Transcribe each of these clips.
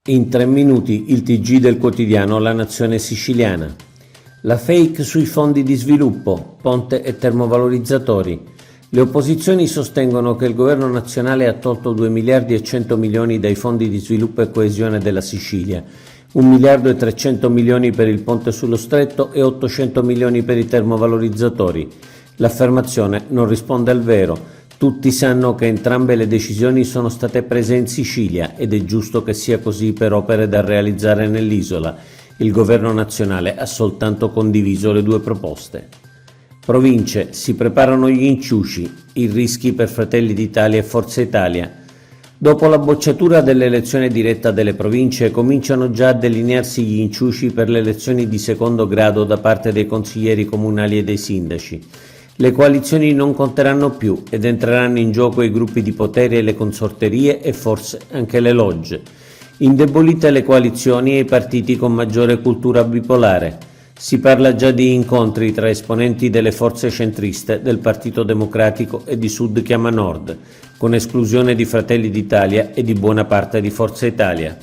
In 3 minuti il TG del quotidiano La Nazione Siciliana. La fake sui fondi di sviluppo, ponte e termovalorizzatori. Le opposizioni sostengono che il governo nazionale ha tolto 2 miliardi e 100 milioni dai fondi di sviluppo e coesione della Sicilia, 1 miliardo e 300 milioni per il ponte sullo stretto e 800 milioni per i termovalorizzatori. L'affermazione non risponde al vero. Tutti sanno che entrambe le decisioni sono state prese in Sicilia ed è giusto che sia così per opere da realizzare nell'isola. Il governo nazionale ha soltanto condiviso le 2 proposte. Province, si preparano gli inciuci, i rischi per Fratelli d'Italia e Forza Italia. Dopo la bocciatura dell'elezione diretta delle province, cominciano già a delinearsi gli inciuci per le elezioni di secondo grado da parte dei consiglieri comunali e dei sindaci. Le coalizioni non conteranno più ed entreranno in gioco i gruppi di potere e le consorterie e forse anche le logge. Indebolite le coalizioni e i partiti con maggiore cultura bipolare. Si parla già di incontri tra esponenti delle forze centriste, del Partito Democratico e di Sud Chiama Nord, con esclusione di Fratelli d'Italia e di buona parte di Forza Italia.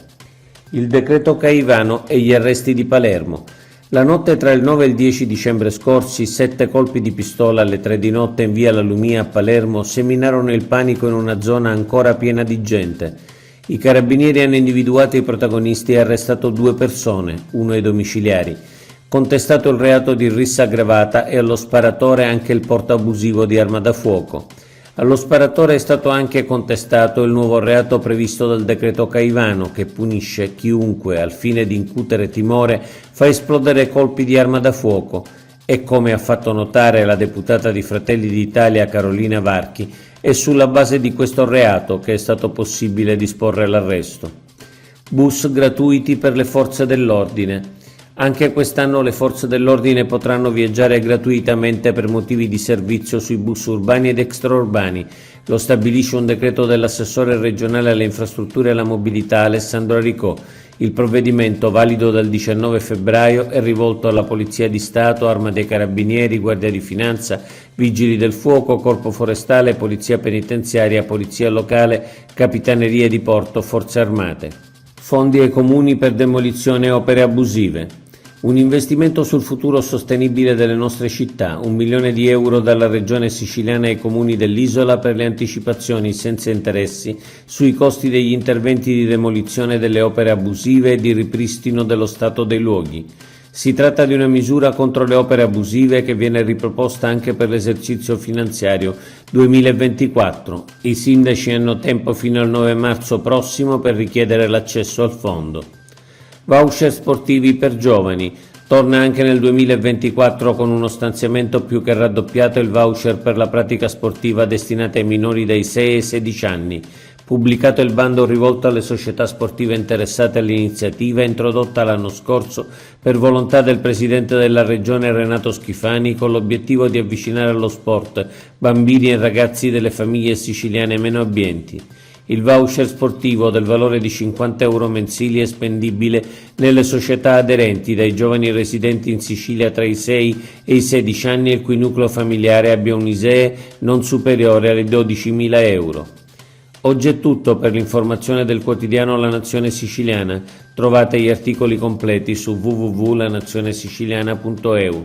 Il decreto Caivano e gli arresti di Palermo. La notte tra il 9 e il 10 dicembre scorsi, 7 colpi di pistola alle 3 di notte in via La Lumia a Palermo seminarono il panico in una zona ancora piena di gente. I carabinieri hanno individuato i protagonisti e arrestato 2 persone, uno ai domiciliari. Contestato il reato di rissa aggravata e allo sparatore anche il porto abusivo di arma da fuoco. Allo sparatore è stato anche contestato il nuovo reato previsto dal decreto Caivano, che punisce chiunque, al fine di incutere timore, fa esplodere colpi di arma da fuoco e, come ha fatto notare la deputata di Fratelli d'Italia Carolina Varchi, è sulla base di questo reato che è stato possibile disporre l'arresto. Bus gratuiti per le forze dell'ordine. Anche quest'anno le forze dell'ordine potranno viaggiare gratuitamente per motivi di servizio sui bus urbani ed extraurbani. Lo stabilisce un decreto dell'assessore regionale alle infrastrutture e alla mobilità Alessandro Aricò. Il provvedimento, valido dal 19 febbraio, è rivolto alla Polizia di Stato, Arma dei Carabinieri, Guardia di Finanza, Vigili del Fuoco, Corpo Forestale, Polizia Penitenziaria, Polizia Locale, Capitanerie di Porto, Forze Armate. Fondi ai comuni per demolizione e opere abusive. Un investimento sul futuro sostenibile delle nostre città, 1 milione di euro dalla Regione Siciliana ai comuni dell'isola per le anticipazioni senza interessi sui costi degli interventi di demolizione delle opere abusive e di ripristino dello stato dei luoghi. Si tratta di una misura contro le opere abusive che viene riproposta anche per l'esercizio finanziario 2024. I sindaci hanno tempo fino al 9 marzo prossimo per richiedere l'accesso al fondo. Voucher sportivi per giovani. Torna anche nel 2024 con uno stanziamento più che raddoppiato il voucher per la pratica sportiva destinata ai minori dai 6 ai 16 anni. Pubblicato il bando rivolto alle società sportive interessate all'iniziativa introdotta l'anno scorso per volontà del Presidente della Regione Renato Schifani, con l'obiettivo di avvicinare allo sport bambini e ragazzi delle famiglie siciliane meno abbienti. Il voucher sportivo del valore di 50 euro mensili è spendibile nelle società aderenti dai giovani residenti in Sicilia tra i 6 e i 16 anni e il cui nucleo familiare abbia un ISEE non superiore alle 12.000 euro. Oggi è tutto per l'informazione del quotidiano La Nazione Siciliana. Trovate gli articoli completi su www.lanazionesiciliana.eu.